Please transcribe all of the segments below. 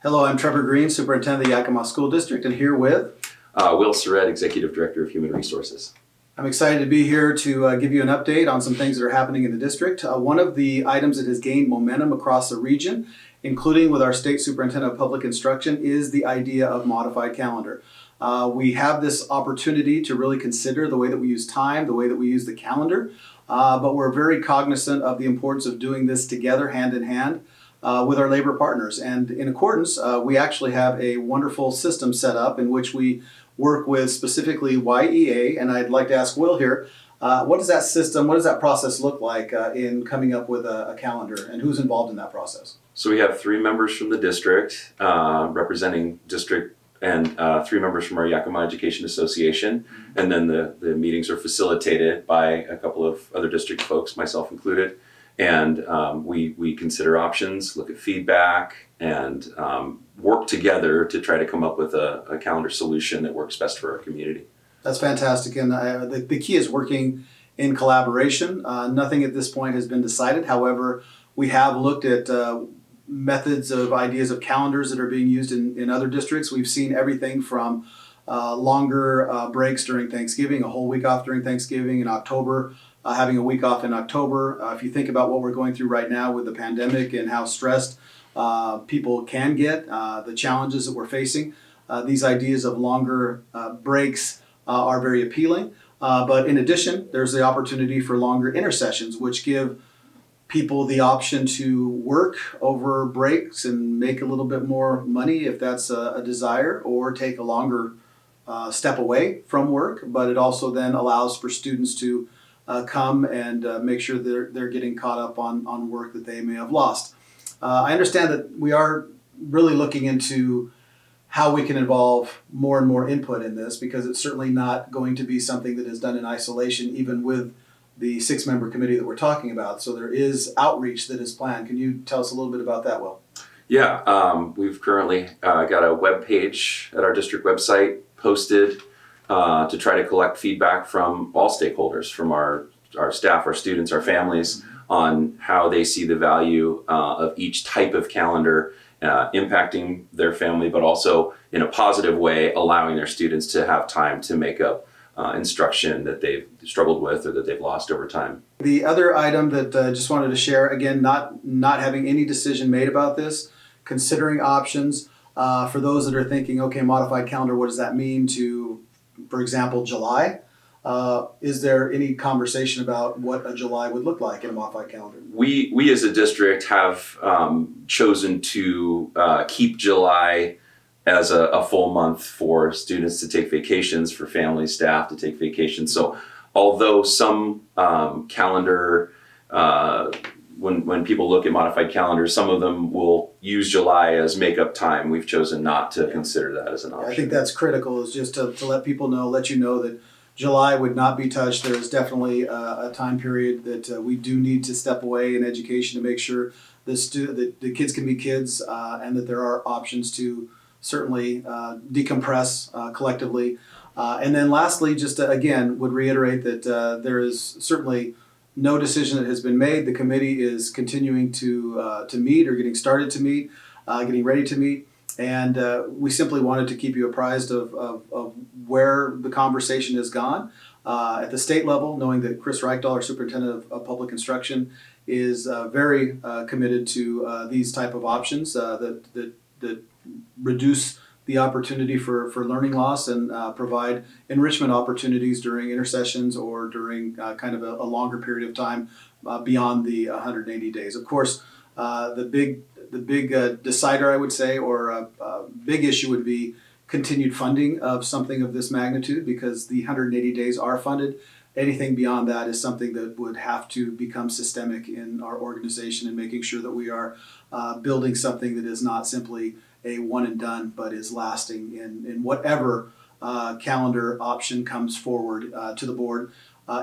Hello, I'm Trevor Greene, Superintendent of the Yakima School District, and here with Will Sarett, Executive Director of Human Resources. I'm excited to be here to give you an update on some things that are happening in the district. One of the items that has gained momentum across the region, including with our State Superintendent of Public Instruction, is the idea of modified calendar. We have this opportunity to really consider the way that we use time, the way that we use the calendar, but we're very cognizant of the importance of doing this together, hand in hand, with our labor partners. And in accordance, we actually have a wonderful system set up in which we work with specifically YEA, and I'd like to ask Will here, what does that system, what does that process look like in coming up with a calendar, and who's involved in that process? So we have 3 members from the district representing district, and 3 members from our Yakima Education Association, and then the meetings are facilitated by a couple of other district folks, myself included. And we consider options, look at feedback, and work together to try to come up with a calendar solution that works best for our community. That's fantastic, and the key is working in collaboration. Nothing at this point has been decided. However, we have looked at methods of ideas of calendars that are being used in other districts. We've seen everything from longer breaks during Thanksgiving, a whole week off during Thanksgiving in October, having a week off in October. If you think about what we're going through right now with the pandemic and how stressed people can get, the challenges that we're facing, these ideas of longer breaks are very appealing. But in addition, there's the opportunity for longer intersessions, which give people the option to work over breaks and make a little bit more money if that's a desire, or take a longer step away from work. But it also then allows for students to come and make sure they're getting caught up on work that they may have lost. I understand that we are really looking into how we can involve more and more input in this, because it's certainly not going to be something that is done in isolation, even with the 6-member committee that we're talking about. So there is outreach that is planned. Can you tell us a little bit about that, Will? Yeah, we've currently got a web page at our district website posted to try to collect feedback from all stakeholders, from our staff, our students, our families, on how they see the value of each type of calendar impacting their family, but also in a positive way, allowing their students to have time to make up instruction that they've struggled with or that they've lost over time. The other item that I just wanted to share, again, not having any decision made about this, considering options for those that are thinking, okay, modified calendar, what does that mean to, for example, July? Is there any conversation about what a July would look like in a modified calendar? We as a district have chosen to keep July as a full month for students to take vacations, for family, staff to take vacations. So although some calendar, when people look at modified calendars, some of them will use July as makeup time. We've chosen not to consider that as an option. I think that's critical, is just to let people know, let you know that July would not be touched. There is definitely a time period that we do need to step away in education to make sure that the kids can be kids, and that there are options to certainly decompress collectively. And then lastly, just again, would reiterate that there is certainly no decision that has been made. The committee is continuing to meet, or getting started to meet, getting ready to meet. And we simply wanted to keep you apprised of where the conversation has gone at the state level, knowing that Chris Reichdahl, our Superintendent of Public Instruction, is very committed to these type of options that reduce the opportunity for learning loss and provide enrichment opportunities during intersessions or during kind of a longer period of time beyond the 180 days. Of course, the big decider, I would say, or a big issue would be continued funding of something of this magnitude, because the 180 days are funded. Anything beyond that is something that would have to become systemic in our organization, and making sure that we are building something that is not simply a one and done, but is lasting in whatever calendar option comes forward to the board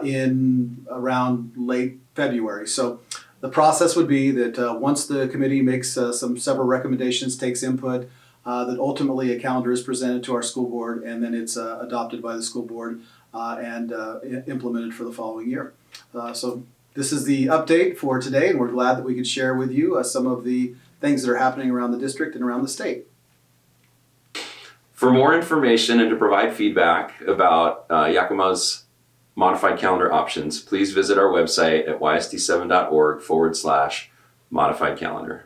in around late February. So the process would be that once the committee makes several recommendations, takes input, that ultimately a calendar is presented to our school board, and then it's adopted by the school board and implemented for the following year. So this is the update for today, and we're glad that we could share with you some of the things that are happening around the district and around the state. For more information and to provide feedback about Yakima's modified calendar options, please visit our website at ysd7.org/modified calendar.